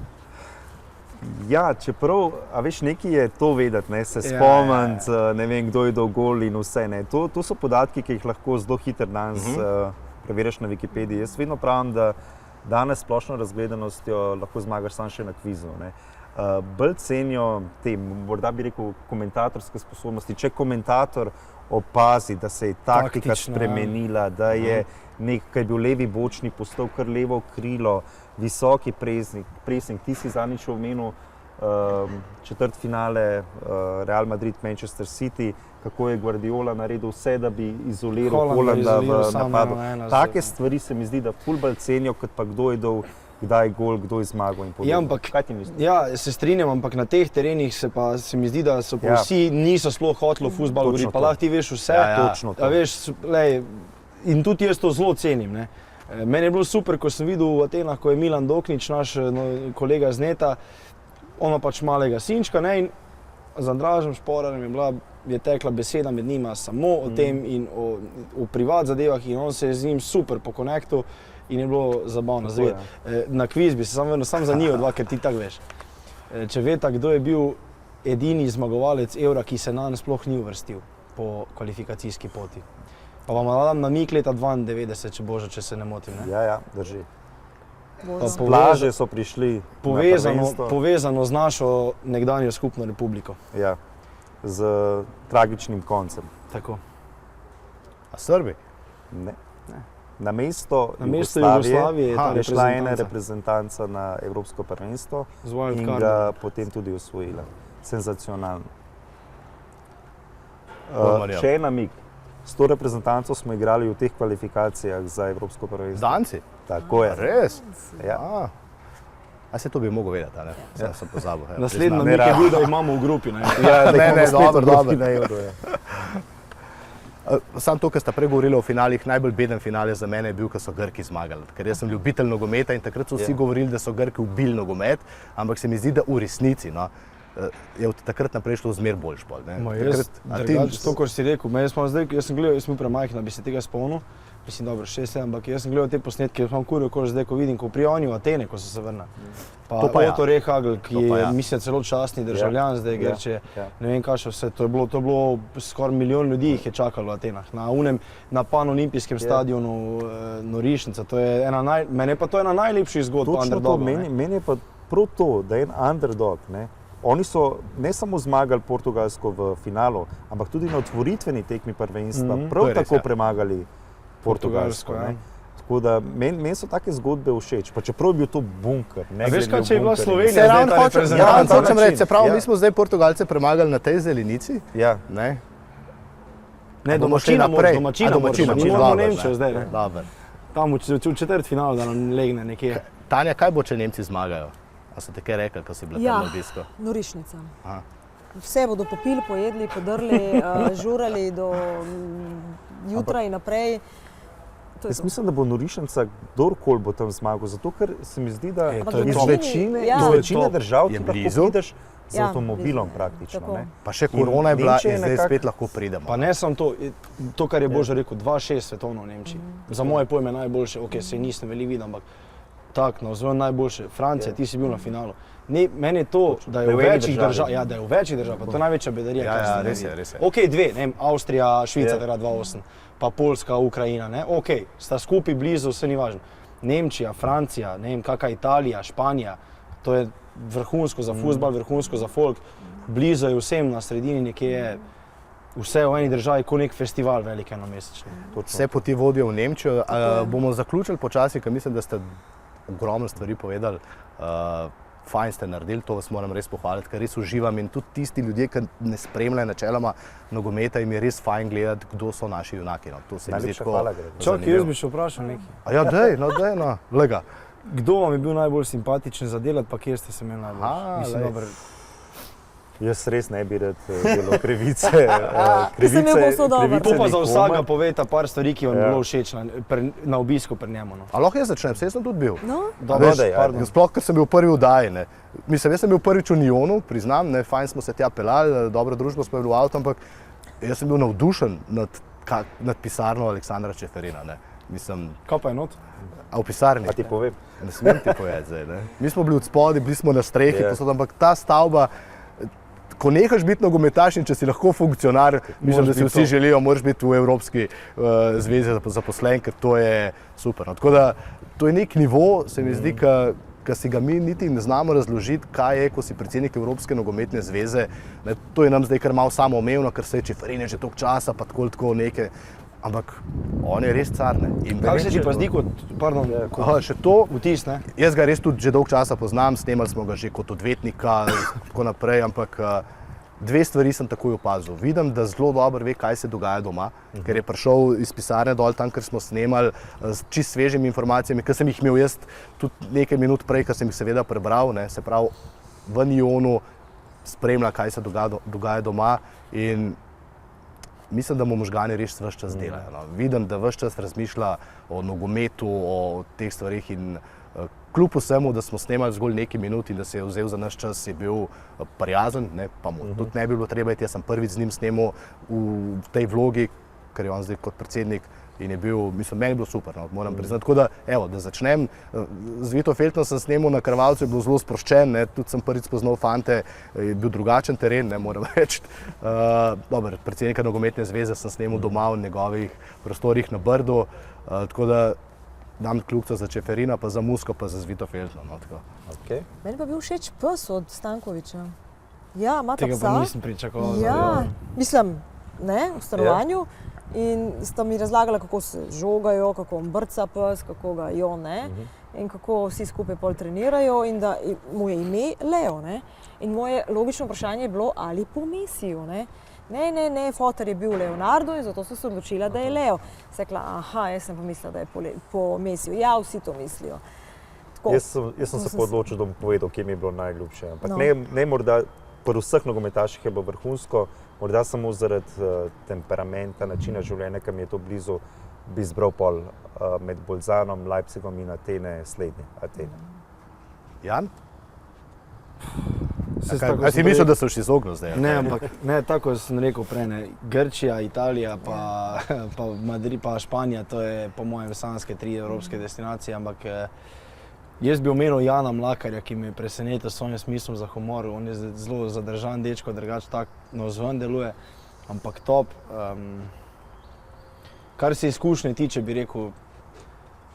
Ja, čeprav, a veš, nekaj je to vedeti, ne, se Ja, spomniti, ne vem, kdo je dal gol in vse. Ne. To so podatki, ki jih lahko zelo hitro danes preveriš na Wikipediji. Jaz vedno pravim, da danes s splošno razgledanostjo lahko zmagaš samo še na kvizu. Ne. Bolj cenijo te, morda bi rekel, komentatorske sposobnosti. Če komentator opazi, da se je taktika Taktično, ja. spremenila, da je nekaj bil levi bočni, postal kar levo krilo, visoki presing. Ti si zadnjič omenil četrtfinale Real Madrid, Manchester City, kako je Guardiola naredil vse, da bi izoliral Holanda v napadu. Take stvari se mi zdi, da ful bolj cenijo, kot pa kdo je dal kdaj gol, kdo je zmagal in podobno. Ja, ampak, kaj ti misliš? ja, se strinjam, ampak na teh terenih se mi zdi, da so pa vsi niso sploh hoteli v fuzbal Točno govoriti, pa to. lahko ti veš vse. Točno to. A veš, lej, in tudi jaz to zelo cenim. Ne. Meni je bilo super, ko sem videl v Atenah, ko je Milan Doknič, naš kolega z Neta, on ima pač malega sinčka, ne, in z Andražem Šporarjem je tekla beseda med njima samo o tem in o privat zadevah in on se je z njim super pokonektal in je bilo zabavno. Zdaj, na kviz bi se samo vrnil, samo za njih dva, ker ti tako veš. Če veste, kdo je bil edini zmagovalec Eura, ki se nanj sploh ni uvrstil po kvalifikacijski poti. Pa vam dam namig leta 92, če bože, če se ne motim. Ne? Ja, drži. Božo. Z plaže so prišli povezano z našo nekdanjo skupno republiko. Ja, z tragičnim koncem. Tako. A Srbi? Ne. Na mesto Jugoslavije je ta je šla ena reprezentanca reprezentanca na Evropsko prvenstvo z in wildcardom. ga potem tudi osvojila. Senzacionalno. Marjam. Še en namig. S to reprezentanco smo igrali v teh kvalifikacijah za Evropsko prvenstvo. Danci? Tako je. Res? Ja. A se to bi mogel vedeti, a ne? Sem pozabil. Naslednji priznam. namig je bil, da imamo v grupi. Ne? Ja, Ne, da ne, bomo spet dobro, v Evropi dobro. na Euro, ja. Sam to, kar sta prej govorili o finalih, najbolj beden finale za mene je bil, ko so Grki zmagali. Ker jaz sem ljubitelj nogometa in takrat so vsi govorili, da so Grki ubili nogomet, ampak se mi zdi, da v resnici je od takrat naprej šlo zmer boljš. To, kar si rekel, jaz sem gledal, jaz sem bil premajhen, da bi se tega spomnil. Mislim, dobro, 6-7, ampak jaz sem gledal te posnetke, jaz imam kurjo kožo zdaj, ko vidim, ko pri oni v Atene, ko so se vrnili. Pa Otto Rehhagel, ki je, mislim, celo častni državljan zdaj Grčije, ne vem kaj še vse, to je bilo skoraj milijon ljudi jih je čakalo v Atenah. Na panolimpijskem stadionu Norišnica, meni pa to ena najlepših zgodb underdoga. Meni je pa prav to, da je en underdog, ne. Oni so ne samo zmagali Portugalsko v finalu, ampak tudi na otvoritveni tekmi prvenstva prav tako premagali Portugalsko. Tako da meni so take zgodbe všeč, pa čeprav je bil to bunker. Veš kaj, če je bila Slovenija zdaj ta reprezentanta? Se pravi, mi smo zdaj Portugalce premagali na tej zelenici. Ja. Ne, domačina moramo Nemčijo zdaj. Tam v četrtfinalu, da nam legne nekje. Tanja, kaj bo, če Nemci zmagajo? A so te kaj rekli, ko si bila tam na obisku? Norišnica. Vse bodo popili, pojedli, podrli, žurali do jutra in naprej. Jaz mislim, da bo Norišnica kdorkoli bo tam zmagal, zato ker se mi zdi, da iz večine držav ti lahko prideš z avtomobilom praktično. Pa še korona je bila in zdaj spet lahko pridemo. Pa ne samo to, kar je Božo rekel, 2-6 svetovno v Nemčiji. Za moje pojme najboljše, se nisem veliko videl, ampak tak, navzven najboljše. Francija, ti si bil na finalu. Meni je to, da je v večjih državah, pa to je največja bedarija, kar se ne vidi. Res je. Ok, dve, Avstrija, Švica, 2-8. Pa Poljska, Ukrajina, ok, sta skupaj blizu, vse ni važno. Nemčija, Francija, ne vem, kakva Italija, Španija, to je vrhunsko za fuzbal, vrhunsko za folk, blizu je vsem, na sredini nekje je vse v eni državi, kot nek festival velik enomesečni. Vse poti vodijo v Nemčijo. Bomo zaključili počasi, ker mislim, da ste ogromno stvari povedali. Fajn ste naredili, to vas moram res pohvaliti, ker res uživam in tudi tisti ljudje, ki ne spremljajo načeloma nogometa, jim je res fajn gledati, kdo so naši junaki. Najlepša hvala, Greg. Čakaj, jaz bi še vprašal nekaj. Ja, dej, lega. Kdo vam je bil najbolj simpatičen za delati, pa kjer ste se imeli najbolj? Jaz res ne bi rad delal krivice. To pa za vsakega poveta par stvari, ki vam je bilo všeč na obisku pri njemu. A lahko jaz začnem, saj sem tudi bil. Sploh, ker sem bil v prvi vdaji. Mislim, jaz sem bil prvič v Njonu, priznam, fajn smo se tja pelali, dobro družbo smo bili v avtu, ampak jaz sem bil navdušen nad pisarno Aleksandra Čeferina. Kaj pa je not? A v pisarni? A ti povem? Ne smem ti povedati zdaj. Mi smo bili od spodaj, bili smo na strehi, ampak ta stavba, ko nehaš biti nogometaš in če si lahko funkcionar, mislim, da si vsi želijo, moraš biti v Evropski zvezi zaposlen, ker to je super. Tako da to je nek nivo, se mi zdi, ki si ga mi niti ne znamo razložiti, kaj je, ko si predsednik Evropske nogometne zveze. To je nam zdaj kar malo samoumevno, ker se je Čeferin že toliko časa, pa tako nekaj. Ampak on je res car. Kako se ti pa zdi kot, še to, vtis, ne? Jaz ga res tudi že dolgo časa poznam, snemali smo ga že kot odvetnika in tako naprej, ampak dve stvari sem takoj opazil. Vidim, da zelo dobro ve, kaj se dogaja doma, ker je prišel iz pisarne dol tam, ker smo snemali s čist svežimi informacijami, ker sem jih imel jaz tudi nekaj minut prej, ker sem jih seveda prebral, se pravi v Njonu spremlja, kaj se dogaja doma in mislim, da mu možgani res ves čas delajo. Vidim, da ves čas razmišlja o nogometu, o teh stvarih in kljub vsemu, da smo snemali zgolj nekaj minut in da se je vzel za naš čas, je bil prijazen, pa mu tudi ne bi bilo treba iti. Jaz sem prvič z njim snemal v tej vlogi, ker je on zdaj kot predsednik in je bil, mislim, meni je bilo super, moram priznati. Tako da, evo, da začnem. Z Vito Feltnom sem snemal na Krvavcu, je bilo zelo sproščen, tudi sem prvič spoznal fante, je bil drugačen teren, moram reči. Dober, predsednika nogometne zveze sem snemal doma v njegovih prostorih na Brdu, tako da dam kljubca za Čeferina, pa za Musko, pa za Vito Feltnom. Meni pa bil všeč pes od Stankovića. Ja, ima ta psa. Tega pa nisem pričakoval. Ja, mislim, v stanovanju. In sta mi razlagala, kako se žogajo, kako on brca pes, kako ga jo, in kako vsi skupaj pol trenirajo in da mu je ime Leo, In moje logično vprašanje je bilo, ali po Mesiju, Ne, foter je bil Leonardo in zato so se odločila, da je Leo. Sekla, jaz sem pa mislila, da je po Mesiju. Ja, vsi to mislijo. Jaz sem se odločil, da bom povedal, kje mi je bilo najljubše. Ampak ne morda, pri vseh nogometaših je bilo vrhunsko, morda samo zaradi temperamenta, načina življenja, ki mi je to blizu, bi izbral pol med Bolzanom, Leipzigom in slednje Atene. Jan? tako A si sem mislil, rekel- da so še izognil zdaj? Ne, ampak ne, tako kot sem rekel prej, ne. Grčija, Italija, pa Madrid, pa Španija, to je po mojem sanjske 3 evropske destinacije, ampak jaz bi omenil Jana Mlakarja, ki me je presenetil s svojim smislom za humor. On je zelo zadržan dečko, drugače tako navzven deluje, ampak top. Kar se izkušnje tiče, bi rekel,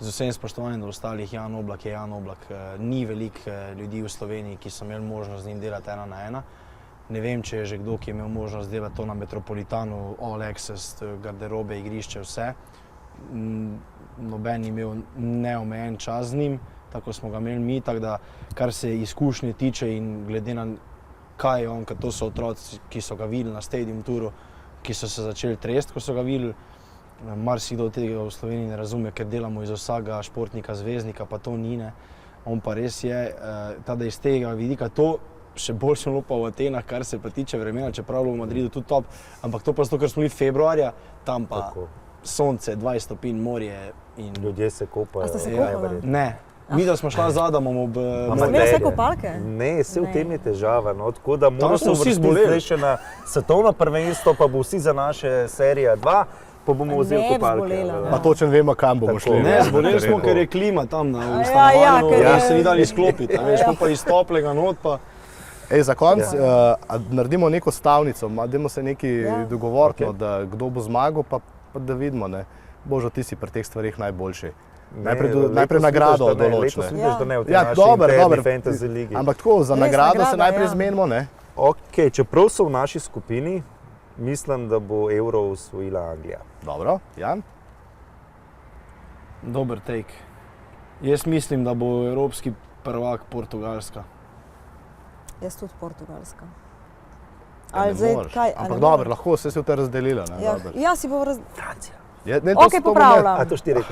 z vsem spoštovanjem do ostalih, Jan Oblak je Jan Oblak. Ni veliko ljudi v Sloveniji, ki so imeli možnost z njim delati 1 na 1. Ne vem, če je že kdo, ki je imel možnost delati to na Metropolitanu, all access, garderobe, igrišče, vse. Noben ni imel neomejen čas z njim, tako smo ga imeli mi, tako da kar se izkušnje tiče in glede na kaj je on, ker to so otroci, ki so ga videli na Stadium Touru, ki so se začeli tresti, ko so ga videli. Marsikdo tega v Sloveniji ne razume, ker delamo iz vsakega športnika, zvezdnika, pa to ni, ne. On pa res je, da iz tega vidika to še bolj sem lupal v Atenah, kar se pa tiče vremena, čeprav v Madridu tudi top, ampak to pa zato, ker smo bili februarja, tam pa Tako. sonce, 20 stopinj, morje in... Ljudje se kopajo. A ste se ja, kopali? verjetno. Ne, mi da smo šla z Adamom ob Ampak Ste morju. imeli vse ne, kopalke? Ne, vse v Ne. tem je težava, no, tako da moramo smo vsi uvrstiti zboleli. zdaj še na svetovno prvenstvo, pa bo vsi za naše serija 2, pa bomo vzeli Ne bi kopalke. zbolela, ali ne. Pa točno vemo, kam bomo Tako. šli. Ne, zboleli smo, Tako. ker je klima tam na ja, stanovanju, ker ja, je- se ni dali izklopiti, a veš, pa iz toplega not pa... Ej, za konec naredimo neko stavnico, dajmo se nekaj dogovoriti, Ok. da kdo bo zmagal, pa da vidimo. Ne. Božo, ti si pri teh stvareh najboljši. Ne, Najprej letos nagrado vidiš, da ne, določ. Letos ne. vidiš, da ne v tej Ja, naši dobro, interni dobro. fantasy ligi. Ampak tako, za Res, nagrado se nagrada, najprej ja. zmenimo, ne? Ok, čeprav so v naši skupini, mislim, da bo Euro osvojila Anglija. Dobro, Jan? Dober take. Jaz mislim, da bo evropski prvak Portugalska. Jaz tudi Portugalska. Ja, Ali ne zdaj moreš. kaj? a Ampak ne dobro, moreš? lahko se v te razdelila. Ne? Ja, Dobro. ja, si bo Francija. Je, ne, Okej, popravljam. A to štiri.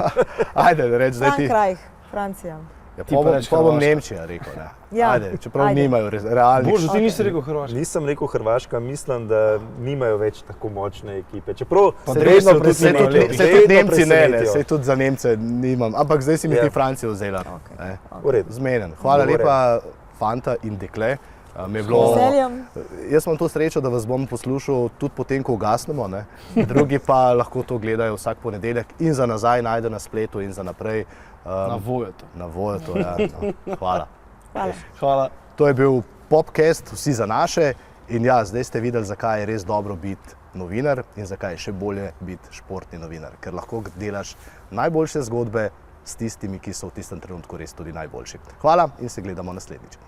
Ajde, reči zdaj ti. Frankraj, Francija. Ja, Ti pa pa bom, reči pa bom Hrvaška. Nemčija rekel. Ne. Ja, Ajde, čeprav ajde. nimajo realnih. Bože, ti Ok. nisi rekel Hrvaška. Nisem rekel Hrvaška, mislim, da nimajo več tako močne ekipe. Čeprav Pa se Dresden vedno tudi presenetijo. nimajo lepih. Se tudi Vedno Nemci ne, presenetijo. se tudi za Nemce nimam, ampak zdaj si mi Ja. ti Francijo vzela. Okej. Ne. V redu. Zmenen. Hvala Dogovorjeno. lepa, fanta in dekle. Mi je bilo, Z veseljem. jaz imam to srečo, da vas bom poslušal tudi potem, ko ugasnemo. Ne. Drugi pa lahko to gledajo vsak ponedeljek in za nazaj najde na spletu in za naprej. Na Vojetu. Na Vojetu, ja. No. Hvala. Hvala. Hvala. To je bil Popcast, vsi za naše. In ja, zdaj ste videli, zakaj je res dobro biti novinar in zakaj je še bolje biti športni novinar. Ker lahko delaš najboljše zgodbe s tistimi, ki so v tistem trenutku res tudi najboljši. Hvala in se gledamo naslednjič.